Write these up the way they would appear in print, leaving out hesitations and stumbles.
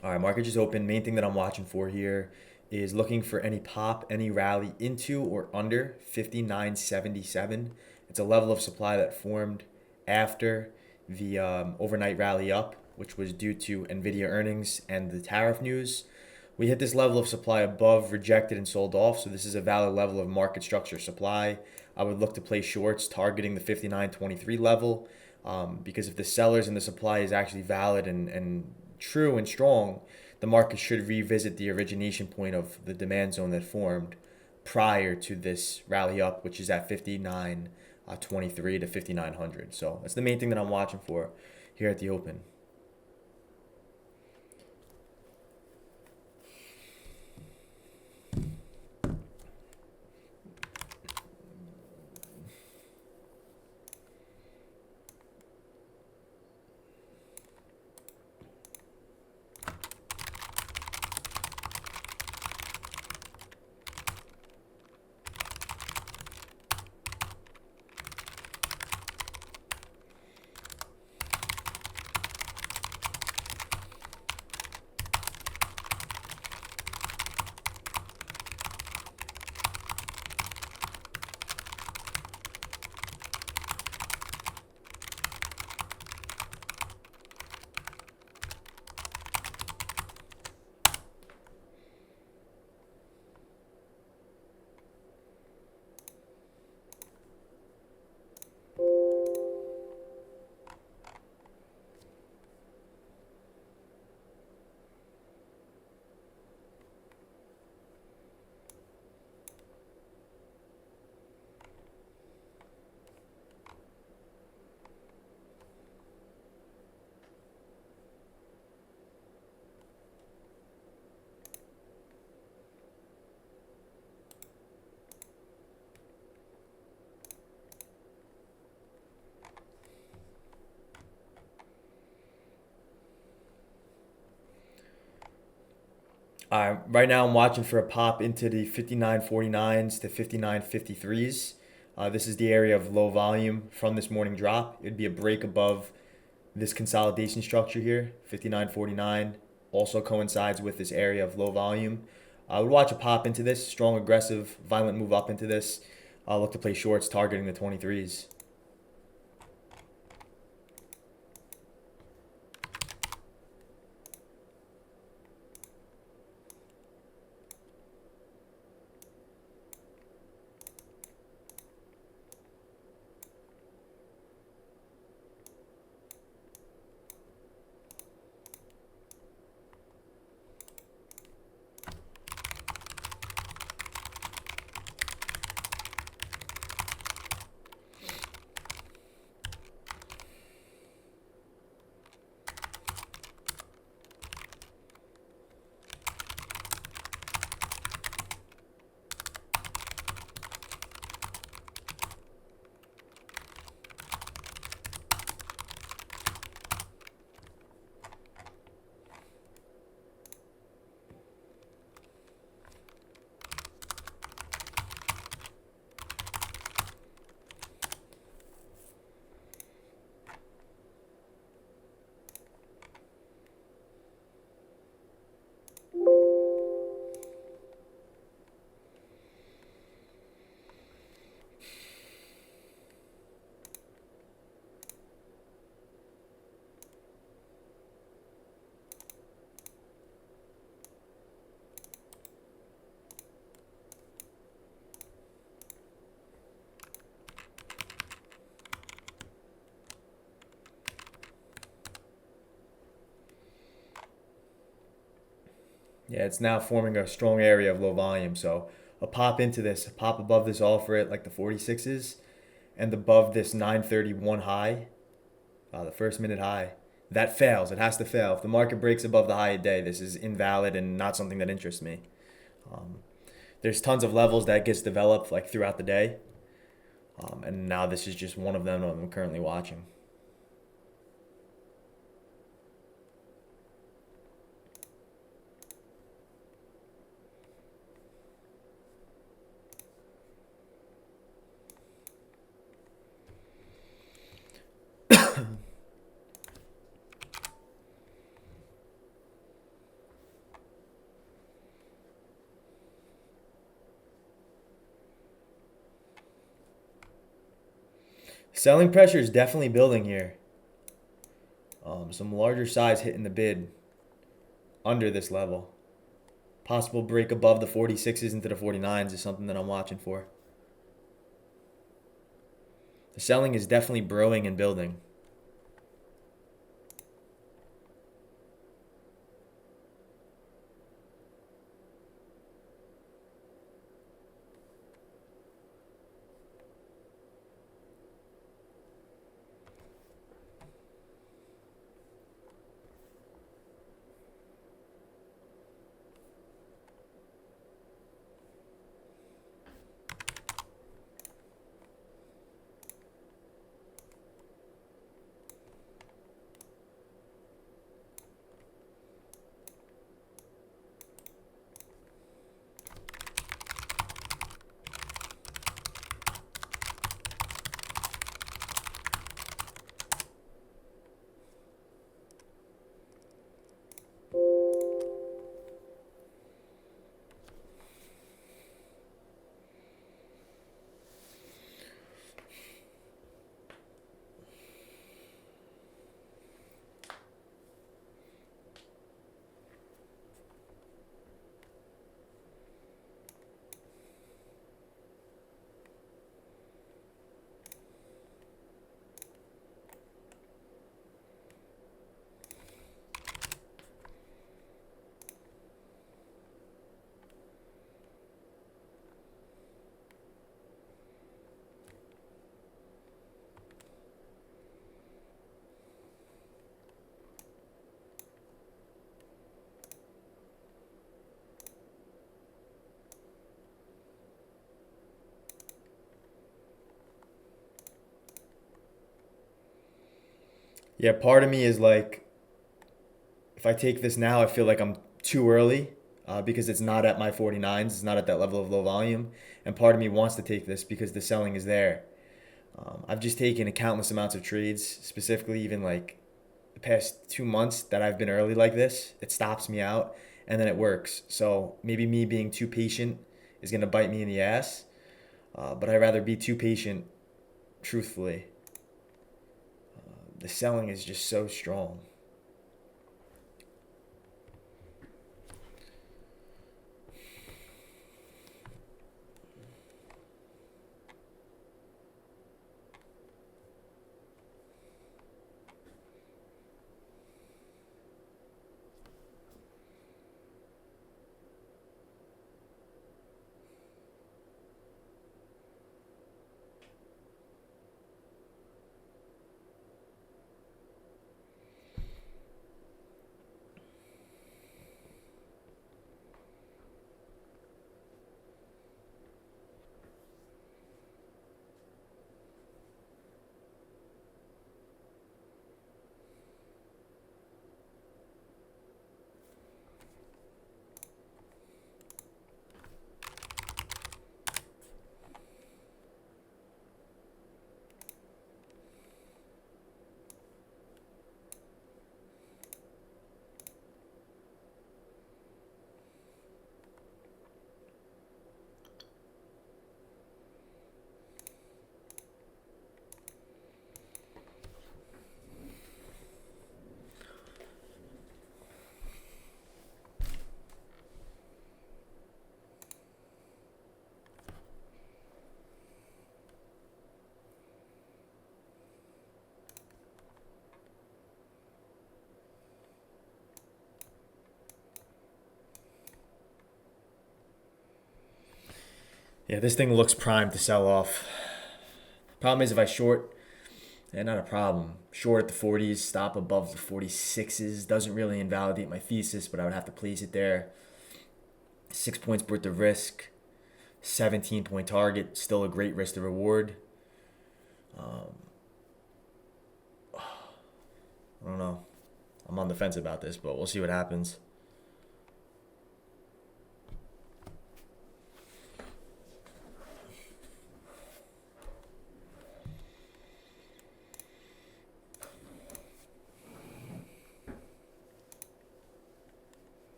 All right, market just open. Main thing that I'm watching for here is looking for any pop, any rally into or under 59.77. It's a level of supply that formed after the overnight rally up, which was due to Nvidia earnings and the tariff news. We hit this level of supply above, rejected, and sold off. So this is a valid level of market structure supply. I would look to play shorts targeting the 59.23 level, because if the sellers and the supply is actually valid and true and strong, the market should revisit the origination point of the demand zone that formed prior to this rally up, which is at 59.23 to 5900. So that's the main thing that I'm watching for here at the open. Right now I'm watching for a pop into the 59.49s to 59.53s. This is the area of low volume from this morning drop. It'd be a break above this consolidation structure here, 59.49, also coincides with this area of low volume. I would watch a pop into this, strong, aggressive, violent move up into this. I'll look to play shorts targeting the 23s. Yeah, it's now forming a strong area of low volume. So a pop into this, a pop above this offer at like the 46s, and above this 931 high, the first minute high, that fails. It has to fail. If the market breaks above the high a day, this is invalid and not something that interests me. Um, there's tons of levels that gets developed like throughout the day, and now this is just one of them I'm currently watching. Selling pressure is definitely building here. Some larger size hitting the bid under this level. Possible break above the 46s into the 49s is something that I'm watching for. The selling is definitely brewing and building. Yeah, part of me is like, if I take this now, I feel like I'm too early because it's not at my 49s. It's not at that level of low volume. And part of me wants to take this because the selling is there. I've just taken countless amounts of trades, specifically even like the past 2 months that I've been early like this. It stops me out and then it works. So maybe me being too patient is going to bite me in the ass. But I'd rather be too patient, truthfully. The selling is just so strong. Yeah, this thing looks primed to sell off. Problem is, if I short, not a problem. Short at the 40s, stop above the 46s. Doesn't really invalidate my thesis, but I would have to place it there. 6 points worth of risk. 17-point target. Still a great risk to reward. I don't know. I'm on the fence about this, but we'll see what happens.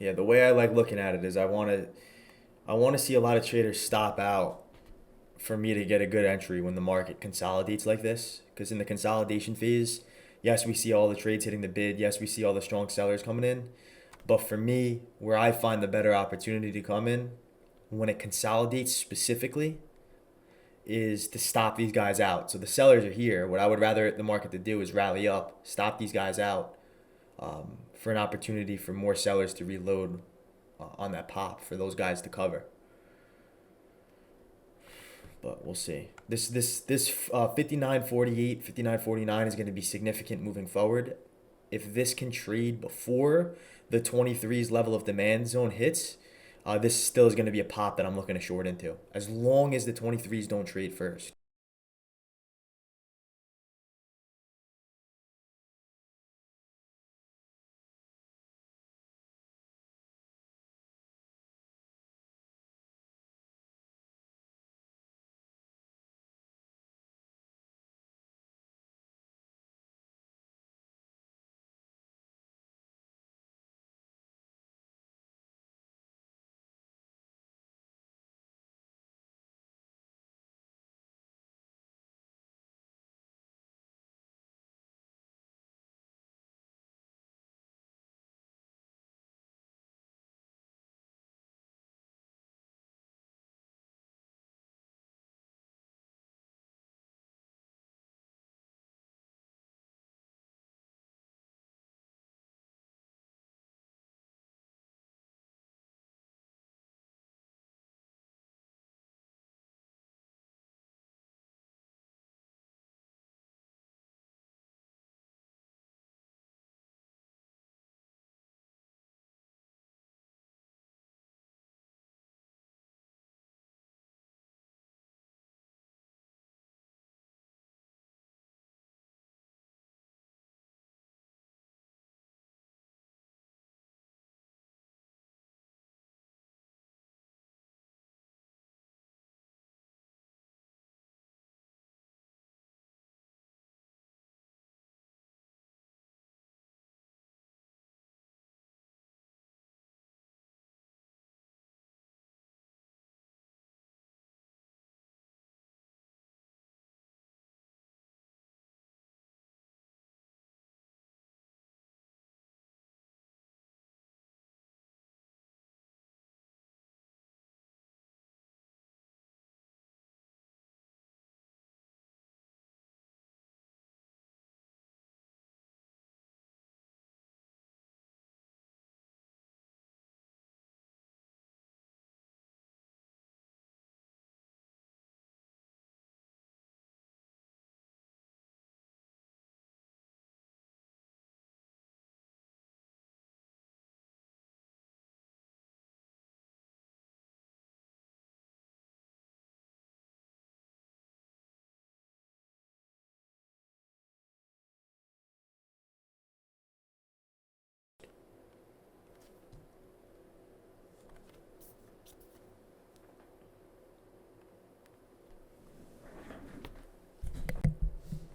Yeah, the way I like looking at it is I want to see a lot of traders stop out for me to get a good entry when the market consolidates like this. Because in the consolidation phase, yes, we see all the trades hitting the bid. Yes, we see all the strong sellers coming in. But for me, where I find the better opportunity to come in when it consolidates specifically is to stop these guys out. So the sellers are here. What I would rather the market to do is rally up, stop these guys out for an opportunity for more sellers to reload on that pop for those guys to cover. But we'll see. This 59.48, 59.49 is going to be significant moving forward. If this can trade before the 23's level of demand zone hits, this still is going to be a pop that I'm looking to short into. As long as the 23's don't trade first.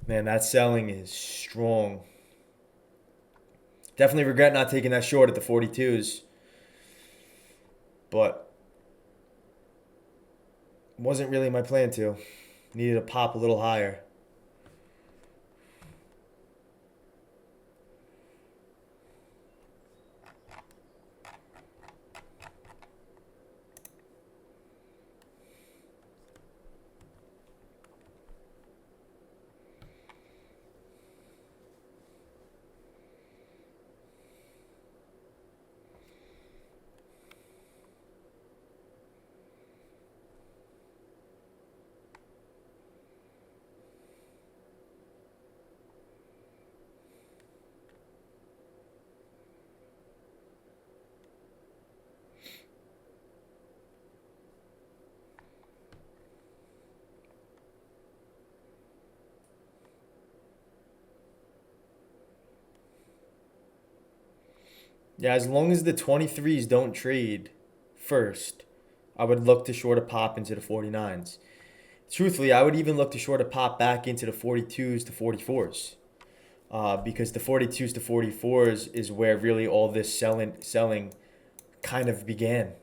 Man, that selling is strong. Definitely regret not taking that short at the 42's, but wasn't really my plan to. Needed to pop a little higher. Yeah, as long as the 23's don't trade first, I would look to short a pop into the 49's. Truthfully, I would even look to short a pop back into the 42's to 44's. Because the 42's to 44's is where really all this selling kind of began.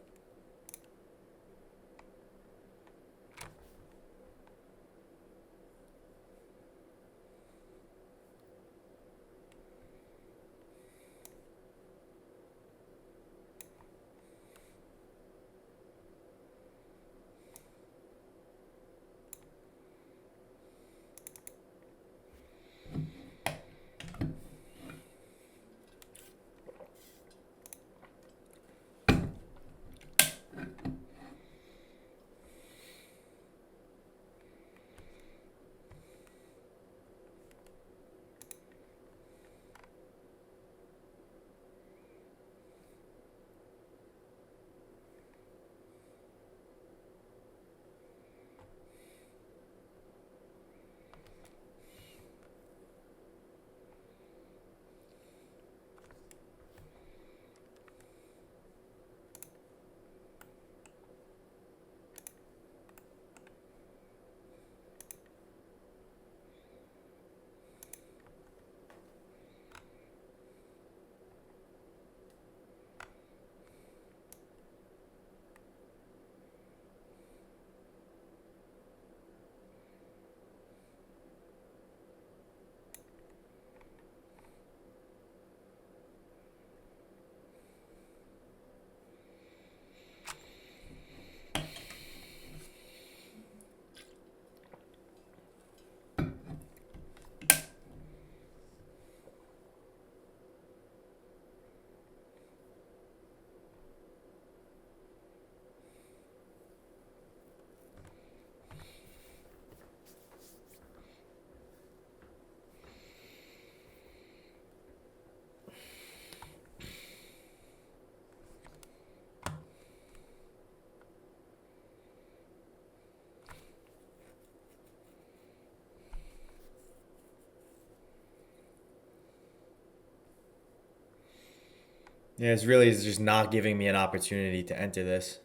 Yeah, it's really just not giving me an opportunity to enter this.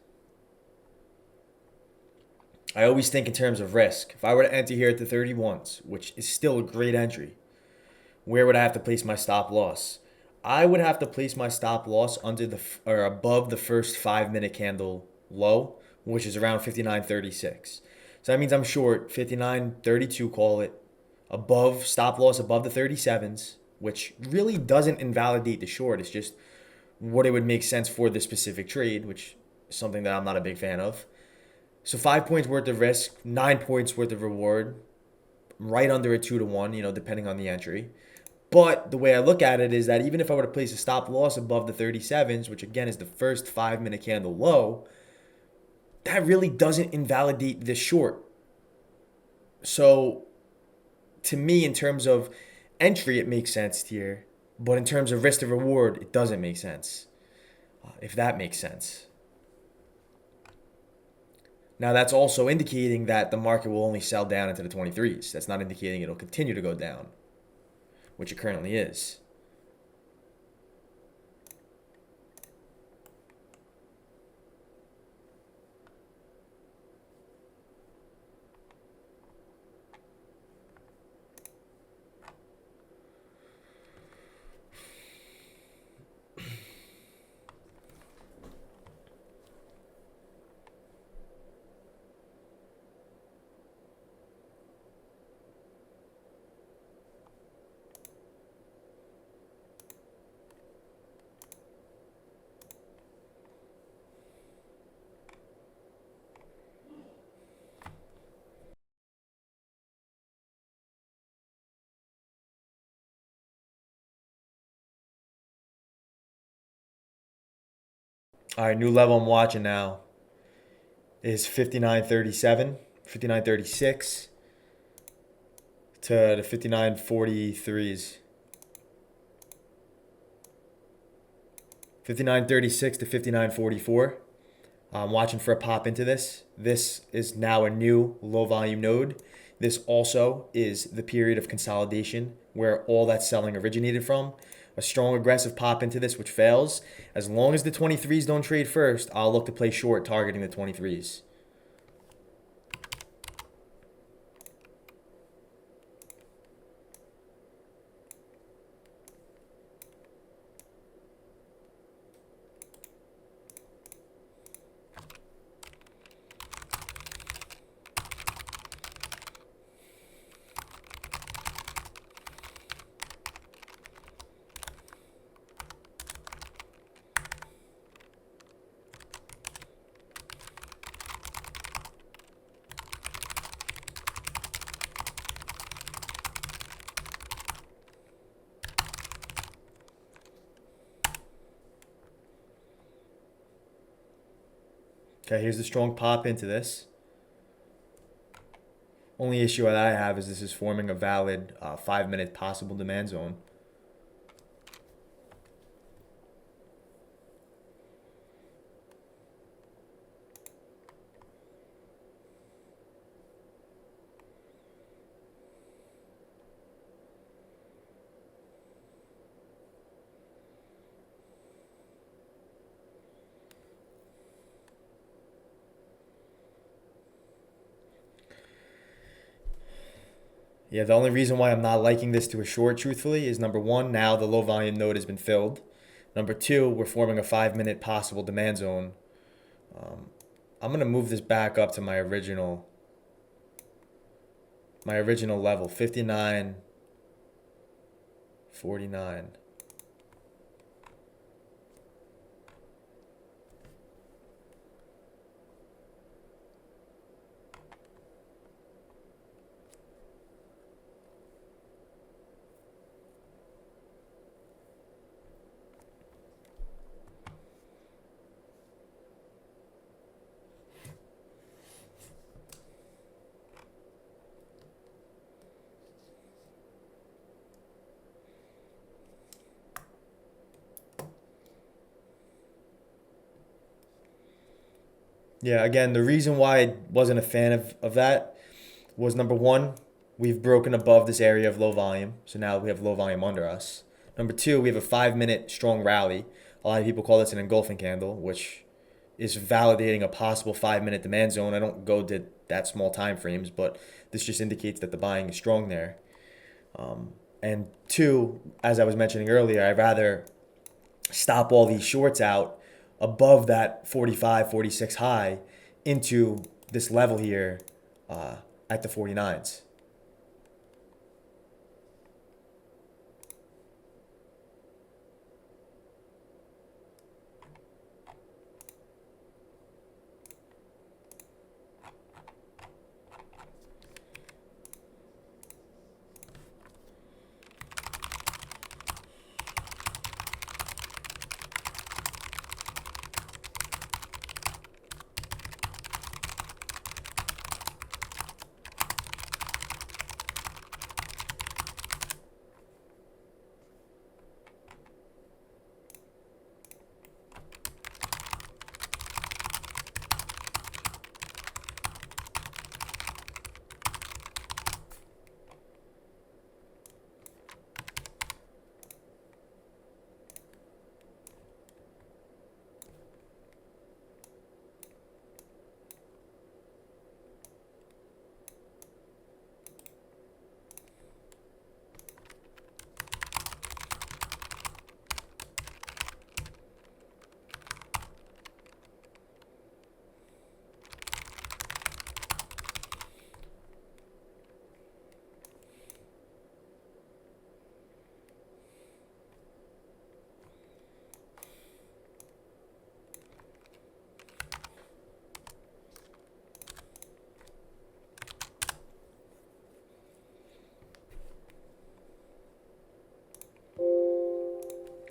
I always think in terms of risk. If I were to enter here at the 31s, which is still a great entry, where would I have to place my stop loss? I would have to place my stop loss under the or above the first 5 minute candle low, which is around 59.36. So that means I'm short 59.32, call it, above stop loss above the 37s, which really doesn't invalidate the short. It's just what it would make sense for the specific trade, which is something that I'm not a big fan of. So 5 points worth of risk, 9 points worth of reward, right under a 2 to 1, depending on the entry. But the way I look at it is that even if I were to place a stop loss above the 37s, which again is the first 5 minute candle low, that really doesn't invalidate the short. So to me, in terms of entry, it makes sense here. But in terms of risk to reward, it doesn't make sense, if that makes sense. Now, that's also indicating that the market will only sell down into the 23s. That's not indicating it'll continue to go down, which it currently is. All right, new level I'm watching now is 59.37, 59.36 to the 59.43s. 59.36 to 59.44. I'm watching for a pop into this. This is now a new low volume node. This also is the period of consolidation where all that selling originated from. A strong aggressive pop into this, which fails. As long as the 23s don't trade first, I'll look to play short targeting the 23s. Okay, here's the strong pop into this. Only issue that I have is this is forming a valid 5-minute possible demand zone. Yeah, the only reason why I'm not liking this to a short, truthfully, is number one, now the low volume node has been filled. Number two, we're forming a 5-minute possible demand zone. I'm gonna move this back up to my original level, 59.49. Yeah, again, the reason why I wasn't a fan of that was number one, we've broken above this area of low volume, so now we have low volume under us. Number two, we have a 5-minute strong rally. A lot of people call this an engulfing candle, which is validating a possible 5-minute demand zone. I don't go to that small time frames, but this just indicates that the buying is strong there. And two, as I was mentioning earlier, I'd rather stop all these shorts out above that 45, 46 high into this level here uh, at the 49s.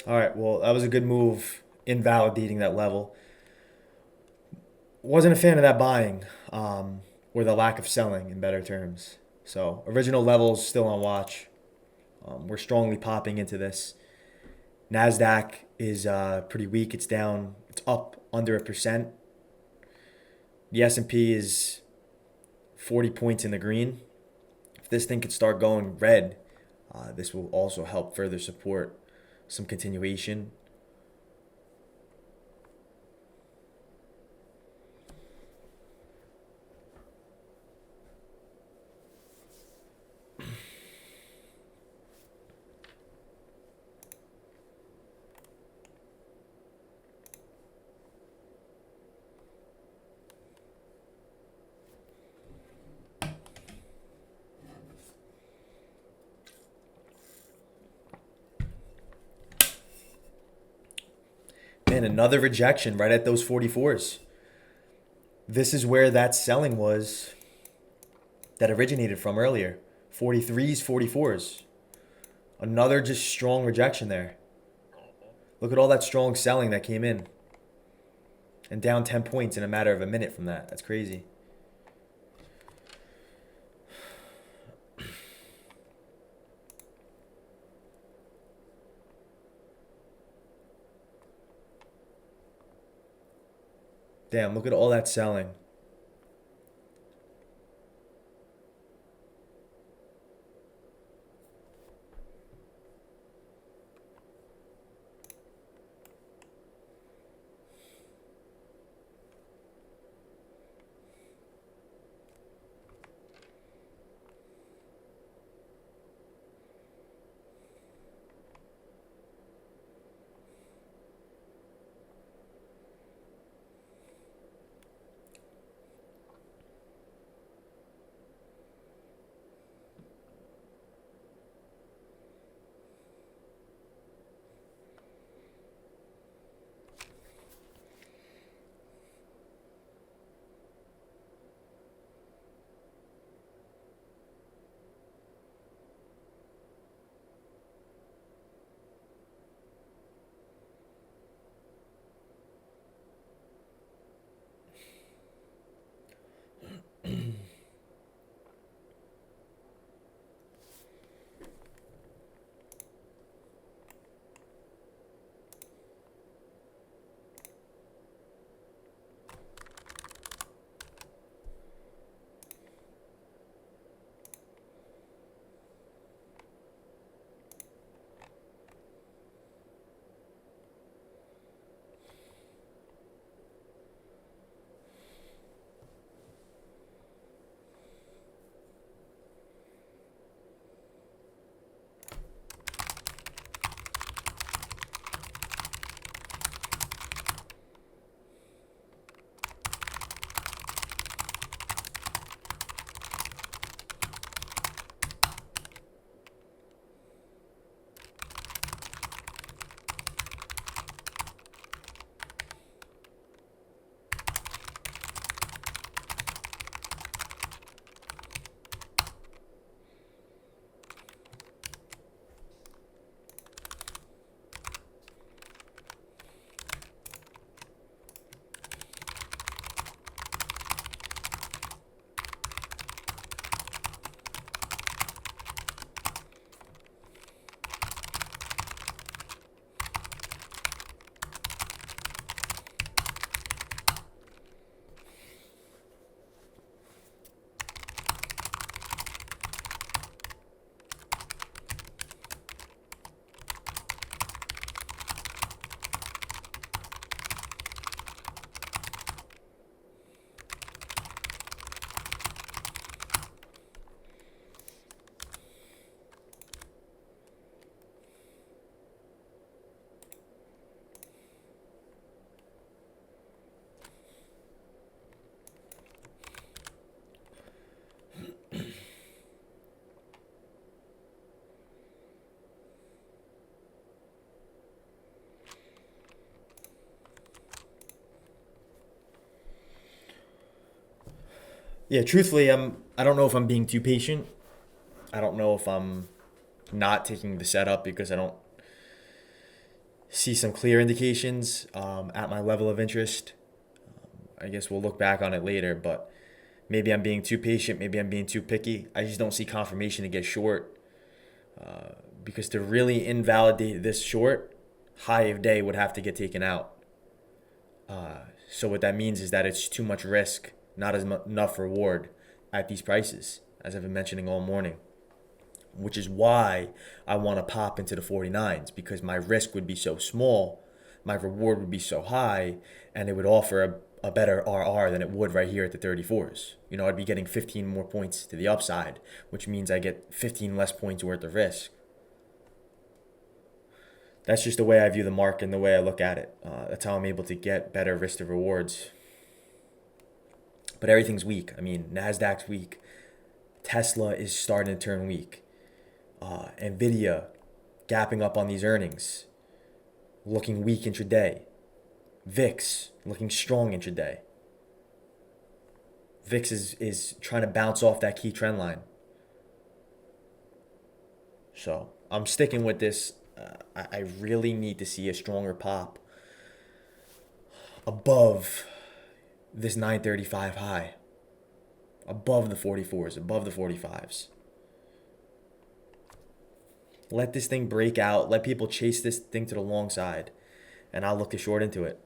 All right, well, that was a good move invalidating that level. Wasn't a fan of that buying, or the lack of selling in better terms. So, original levels still on watch. We're strongly popping into this. NASDAQ is pretty weak. It's down, it's up under 1%. The S&P is 40 points in the green. If this thing could start going red, this will also help further support some continuation. Man, another rejection right at those 44s. This is where that selling was that originated from earlier. 43s, 44s. Another just strong rejection there. Look at all that strong selling that came in. and down 10 points in a matter of a minute from that. That's crazy. Damn, look at all that selling. Yeah, truthfully, I don't know if I'm being too patient. I don't know if I'm not taking the setup because I don't see some clear indications at my level of interest. I guess we'll look back on it later, but maybe I'm being too patient. Maybe I'm being too picky. I just don't see confirmation to get short because to really invalidate this short, high of day would have to get taken out. So what that means is that it's too much risk, not as enough reward at these prices, as I've been mentioning all morning. Which is why I want to pop into the 49s because my risk would be so small, my reward would be so high, and it would offer a better RR than it would right here at the 34s. You know, I'd be getting 15 more points to the upside, which means I get 15 less points worth of risk. That's just the way I view the market and the way I look at it. That's how I'm able to get better risk to rewards. But everything's weak. I mean, NASDAQ's weak. Tesla is starting to turn weak. Nvidia gapping up on these earnings, looking weak intraday. VIX looking strong intraday. VIX is trying to bounce off that key trend line. So I'm sticking with this. I really need to see a stronger pop above this 935 high, above the 44s, above the 45s. Let this thing break out. Let people chase this thing to the long side, and I'll look to short into it.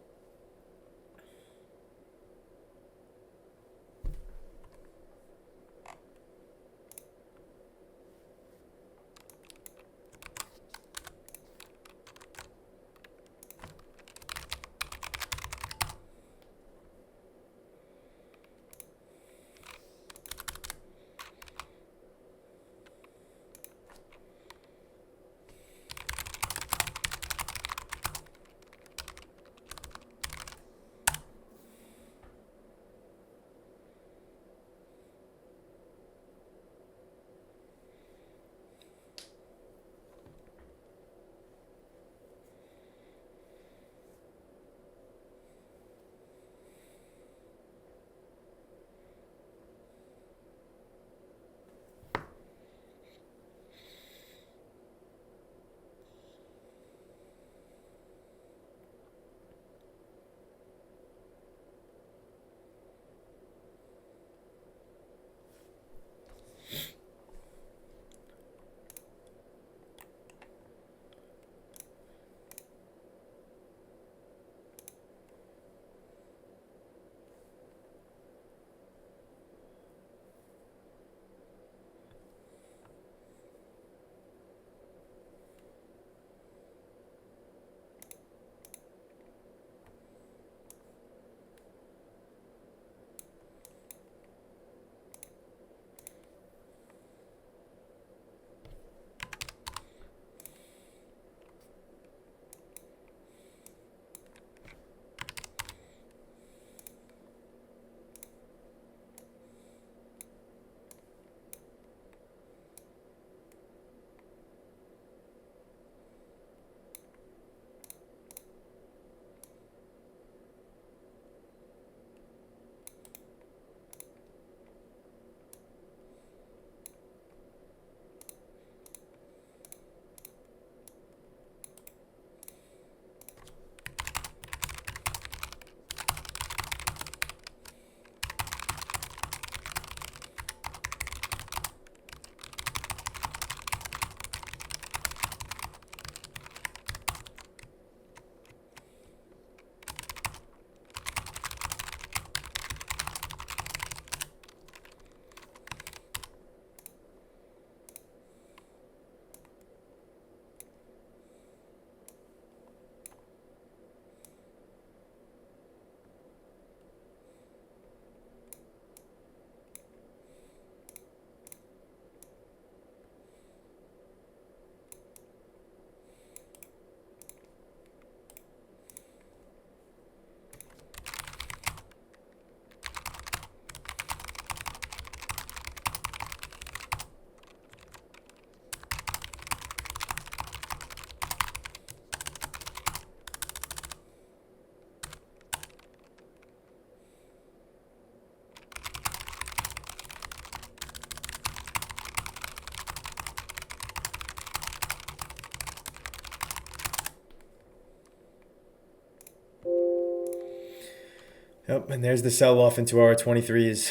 Yep, and there's the sell-off into our 23s.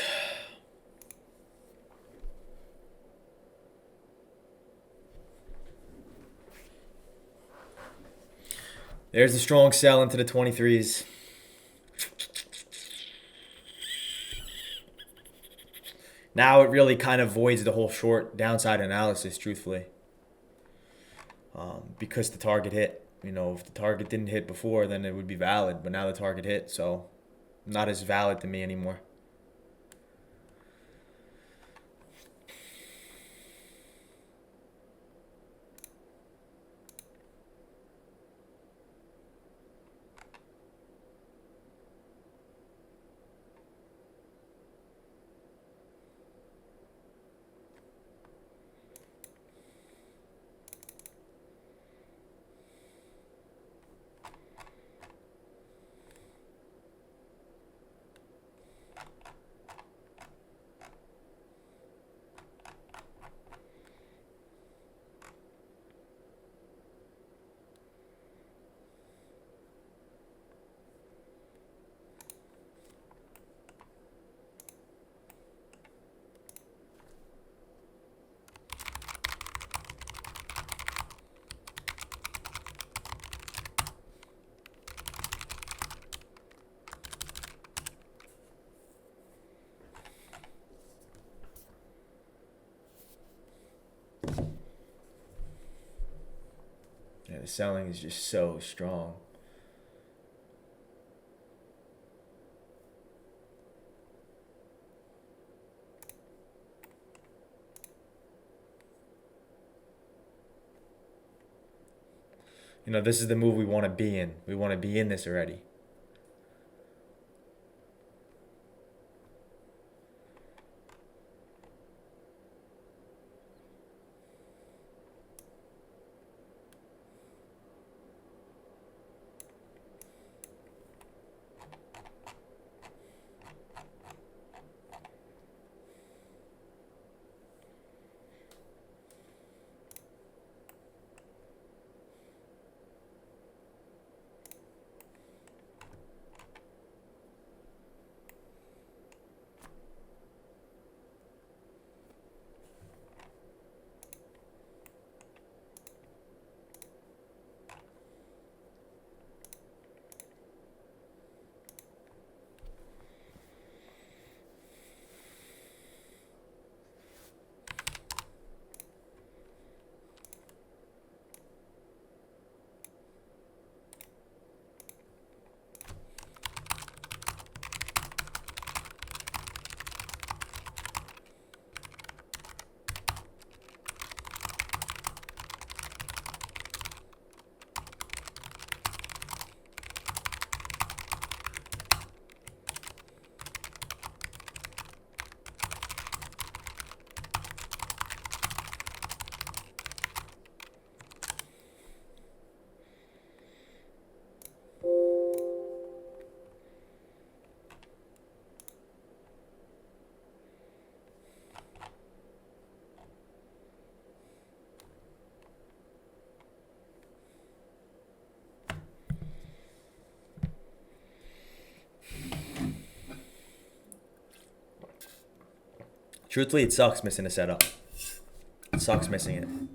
There's the strong sell into the 23s. Now it really kind of voids the whole short downside analysis, truthfully, because the target hit. You know, if the target didn't hit before, then it would be valid, but now the target hit, so not as valid to me anymore. The selling is just so strong. This is the move we want to be in. We want to be in this already. Truthfully, it sucks missing a setup. It sucks missing it. It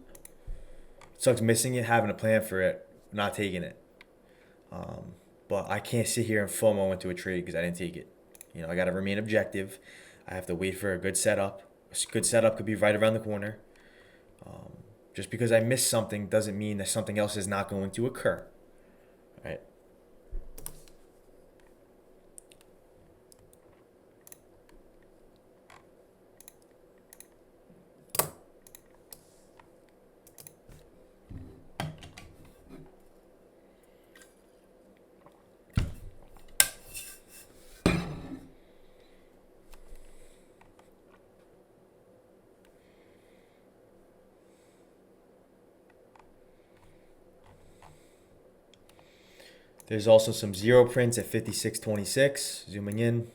sucks missing it, having a plan for it, not taking it. But I can't sit here and FOMO into a trade because I didn't take it. I got to remain objective. I have to wait for a good setup. A good setup could be right around the corner. Just because I missed something doesn't mean that something else is not going to occur. Right? There's also some zero prints at 56.26. Zooming in,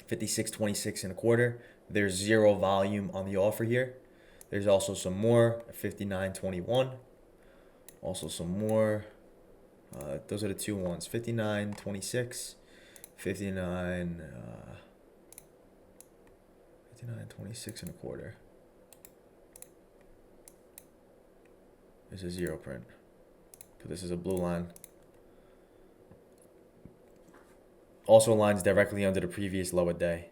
56.26 and a quarter. There's zero volume on the offer here. There's also some more at 59.21. Also some more. Those are the two ones. 59.26, 59.26 and a quarter. This is zero print. But this is a blue line. Also lines directly under the previous lower day.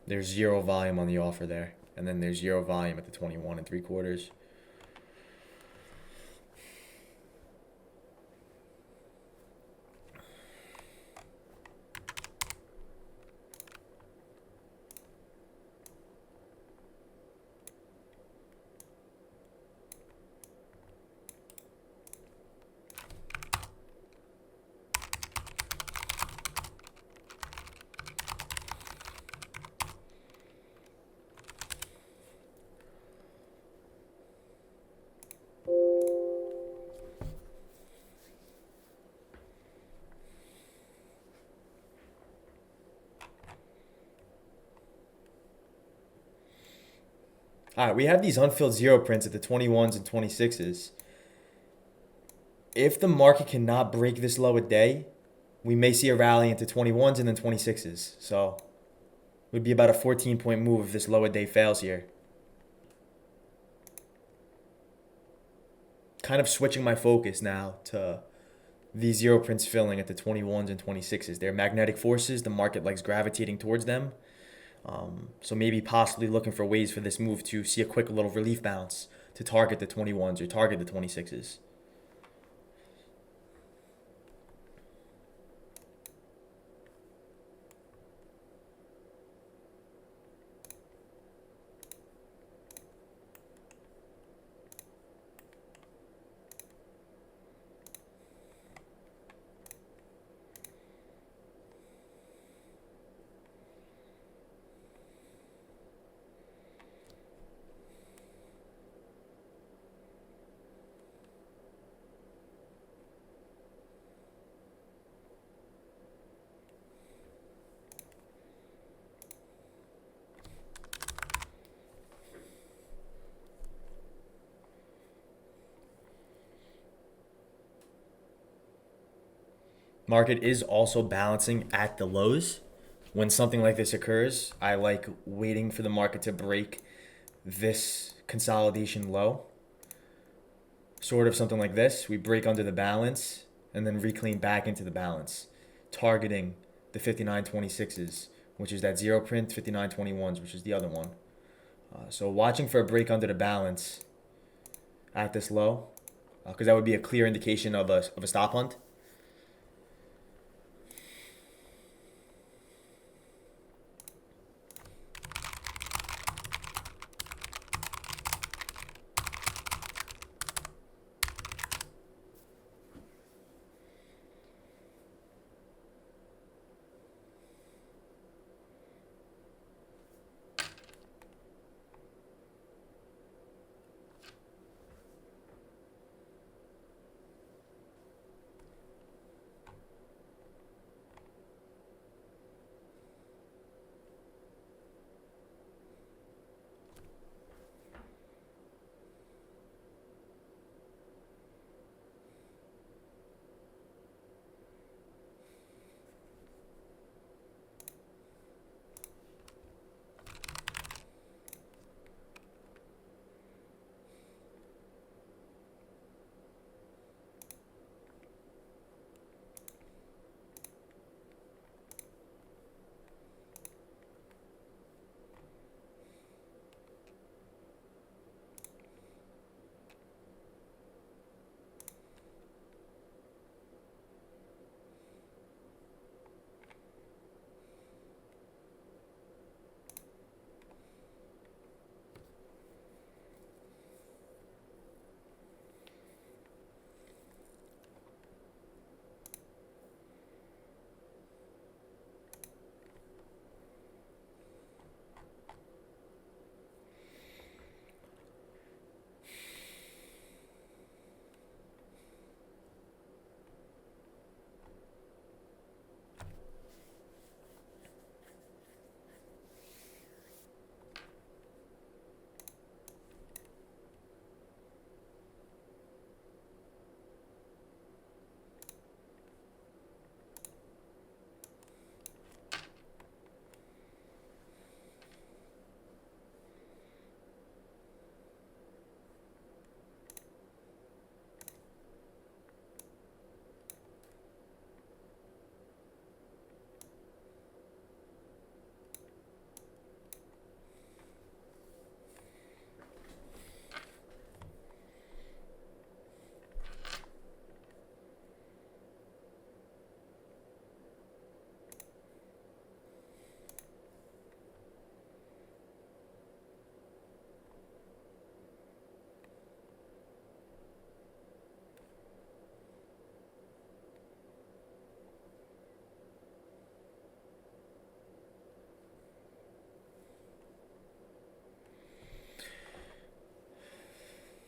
There's zero volume on the offer there. And then there's zero volume at the 21 and 3/4. All right, we have these unfilled zero prints at the 21s and 26s. If the market cannot break this low a day, we may see a rally into 21s and then 26s. So it would be about a 14-point move if this low a day fails here. Kind of switching my focus now to these zero prints filling at the 21s and 26s. They're magnetic forces. The market likes gravitating towards them. So maybe possibly looking for ways for this move to see a quick little relief bounce to target the 21s or target the 26s. Market is also balancing at the lows. When something like this occurs, I like waiting for the market to break this consolidation low. Sort of something like this. We break under the balance and then reclaim back into the balance, targeting the 59.26s, which is that zero print, 59.21s, which is the other one. So watching for a break under the balance at this low, because that would be a clear indication of a stop hunt.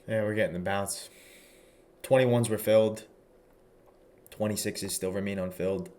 Yeah, we're getting the bounce. 21s were filled. 26s still remain unfilled.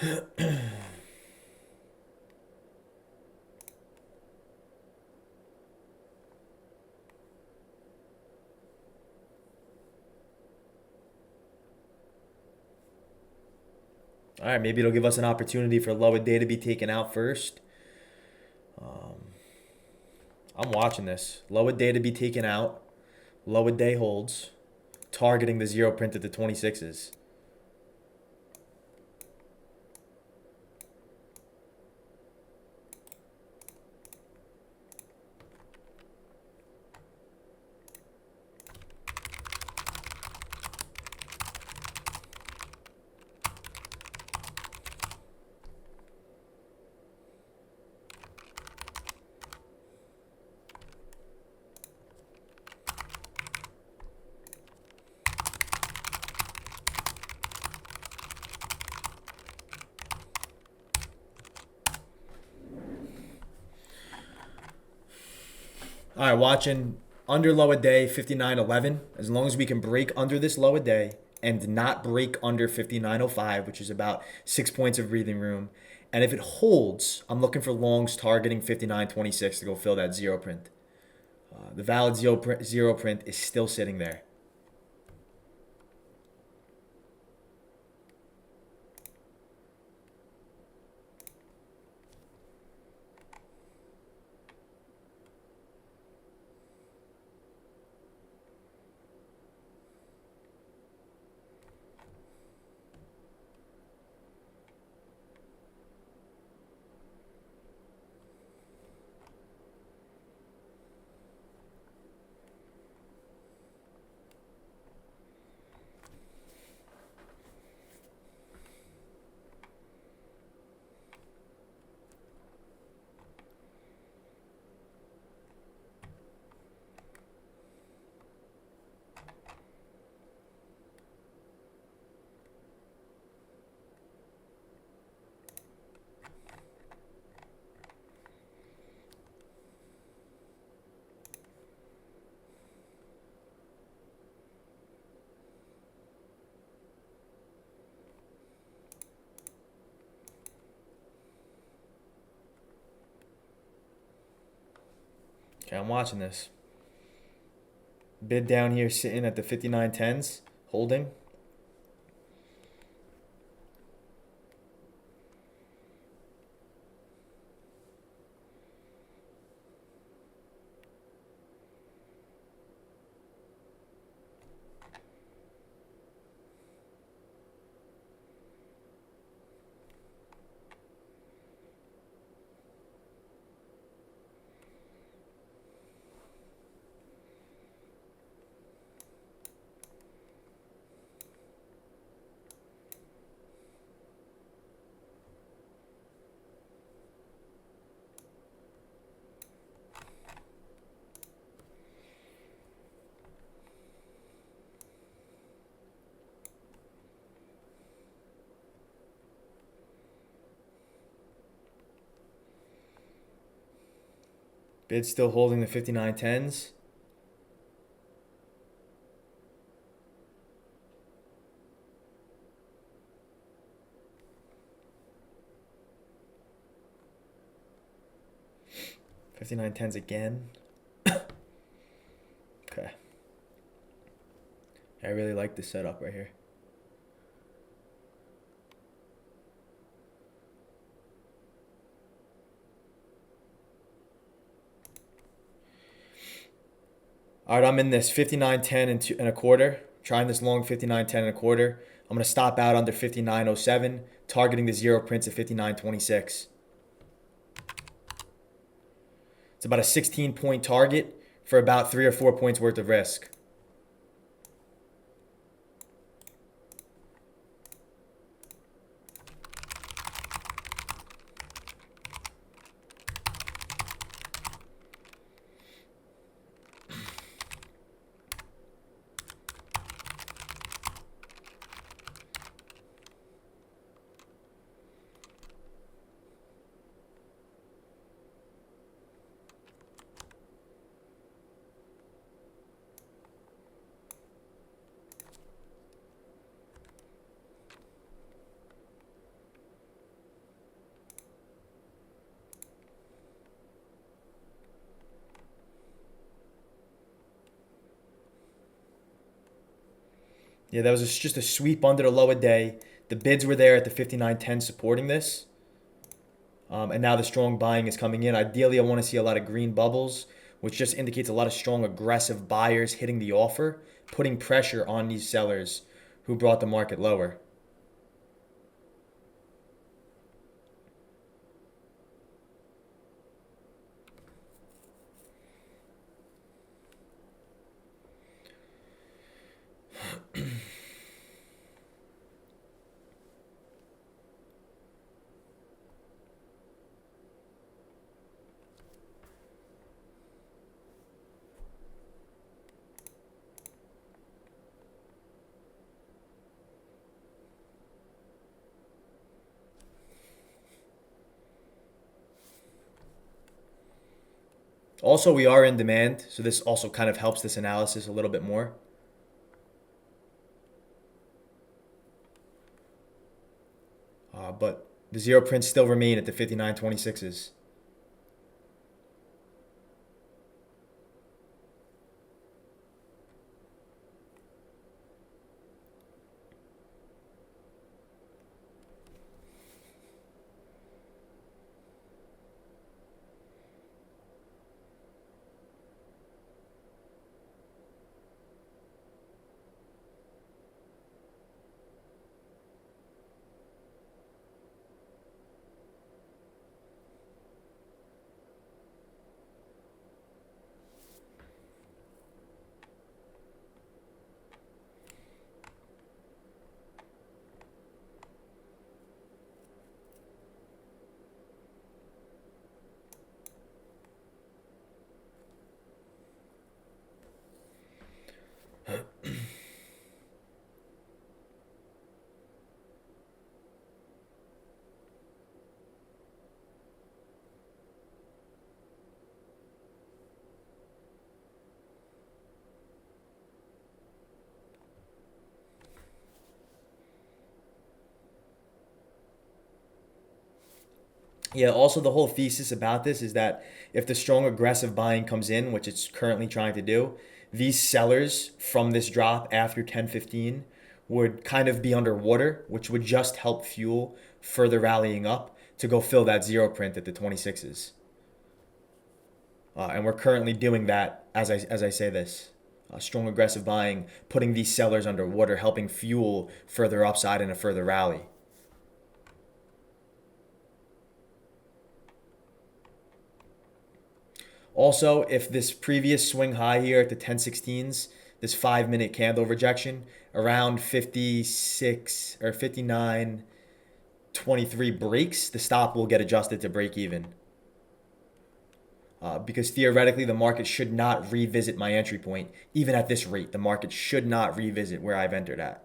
All right, maybe it'll give us an opportunity for low a day to be taken out first. I'm watching this. Low a day to be taken out. Low a day holds. Targeting the zero print at the 26s. All right, watching under low a day 59.11. As long as we can break under this low a day and not break under 59.05, which is about 6 points of breathing room. And if it holds, I'm looking for longs targeting 59.26 to go fill that zero print. The valid zero print is still sitting there. Okay, I'm watching this. Bid down here sitting at the 59.10s, holding. Bid still holding the 59.10s. $59.10s again. Okay. I really like this setup right here. All right, I'm in this 59.10 and a quarter. Trying this long 59.10 and a quarter. I'm going to stop out under 59.07, targeting the zero prints at 59.26. It's about a 16-point target for about 3 or 4 points worth of risk. Yeah, that was just a sweep under the low a day. The bids were there at the 59.10 supporting this. And now the strong buying is coming in. Ideally, I want to see a lot of green bubbles, which just indicates a lot of strong, aggressive buyers hitting the offer, putting pressure on these sellers who brought the market lower. Also, we are in demand, so this also kind of helps this analysis a little bit more. But the zero prints still remain at the 59.26s. Yeah, also the whole thesis about this is that if the strong aggressive buying comes in, which it's currently trying to do, these sellers from this drop after 10:15 would kind of be underwater, which would just help fuel further rallying up to go fill that zero print at the 26s. And we're currently doing that as I say this. Strong aggressive buying, putting these sellers underwater, helping fuel further upside and a further rally. Also, if this previous swing high here at the 1016s, this 5 minute candle rejection around 56 or 59.23 breaks, the stop will get adjusted to break even. Because theoretically, the market should not revisit my entry point. Even at this rate, the market should not revisit where I've entered at.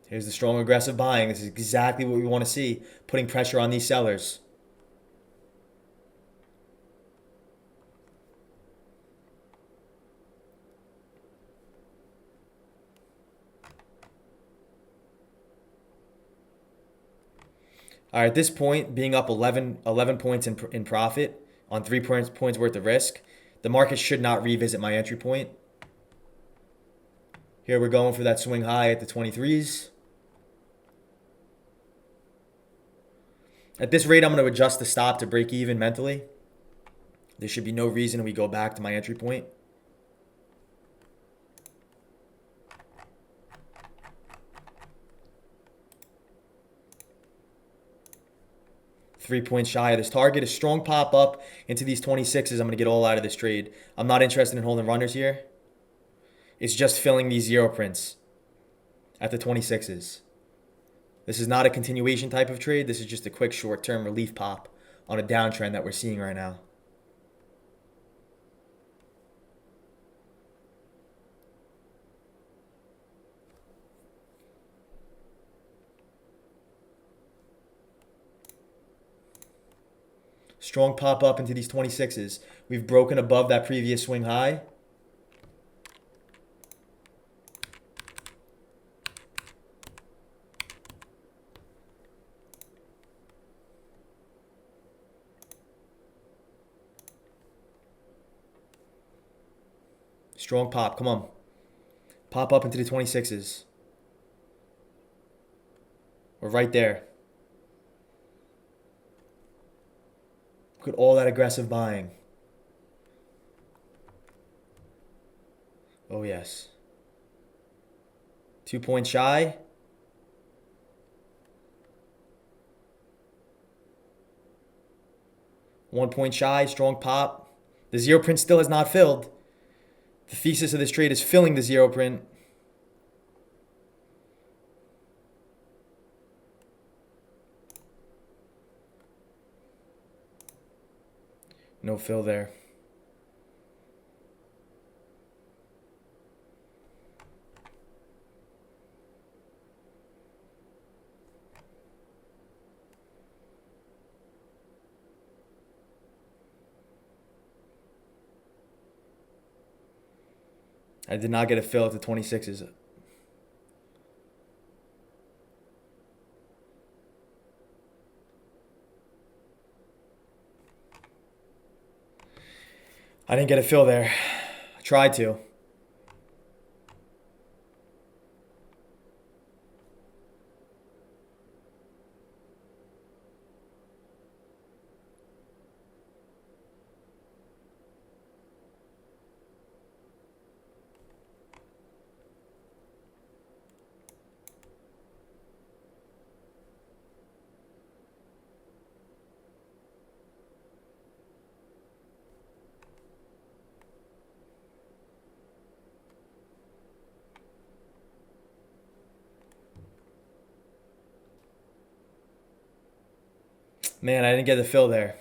Here's the strong aggressive buying. This is exactly what we want to see, putting pressure on these sellers. All right, at this point, being up 11 points in profit on 3 points worth of risk, the market should not revisit my entry point. Here we're going for that swing high at the 23s. At this rate, I'm going to adjust the stop to break even mentally. There should be no reason we go back to my entry point. Three-point shy of this target. A strong pop up into these 26s. I'm going to get all out of this trade. I'm not interested in holding runners here. It's just filling these zero prints at the 26s. This is not a continuation type of trade. This is just a quick short-term relief pop on a downtrend that we're seeing right now. Strong pop up into these 26s. We've broken above that previous swing high. Strong pop. Come on. Pop up into the 26s. We're right there. Look at all that aggressive buying. Oh, yes. 2 points shy. One point shy. Strong pop. The zero print still has not filled. The thesis of this trade is filling the zero print. No fill there. I did not get a fill at the 26s. I didn't get a fill there. I tried to. Man, I didn't get the fill there.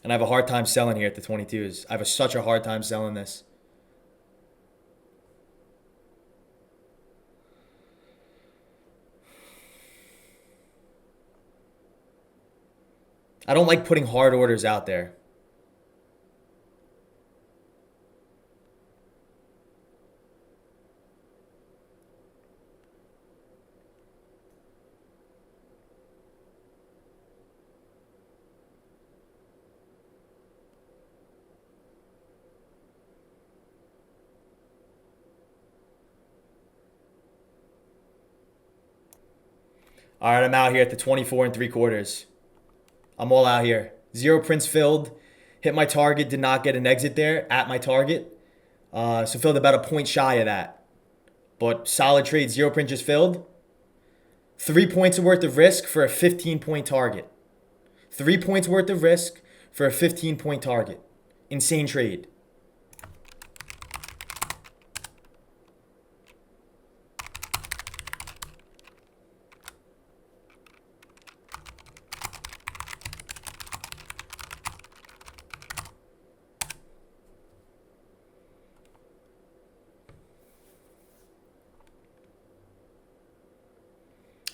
And I have a hard time selling here at the 22s. I have such a hard time selling this. I don't like putting hard orders out there. All right, I'm out here at the 24 3/4. I'm all out here. Zero prints filled. Hit my target. Did not get an exit there at my target. So filled about a point shy of that. But solid trade. Zero print just filled. 3 points worth of risk for a 15-point target. 3 points worth of risk for a 15-point target. Insane trade.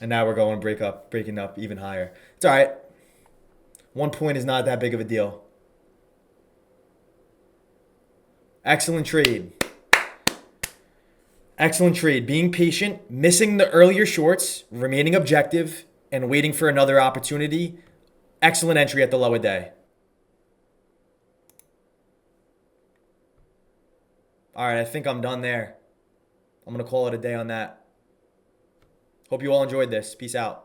And now we're going breaking up even higher. It's all right. 1 point is not that big of a deal. Excellent trade. Excellent trade. Being patient, missing the earlier shorts, remaining objective, and waiting for another opportunity. Excellent entry at the low a day. All right, I think I'm done there. I'm going to call it a day on that. Hope you all enjoyed this. Peace out.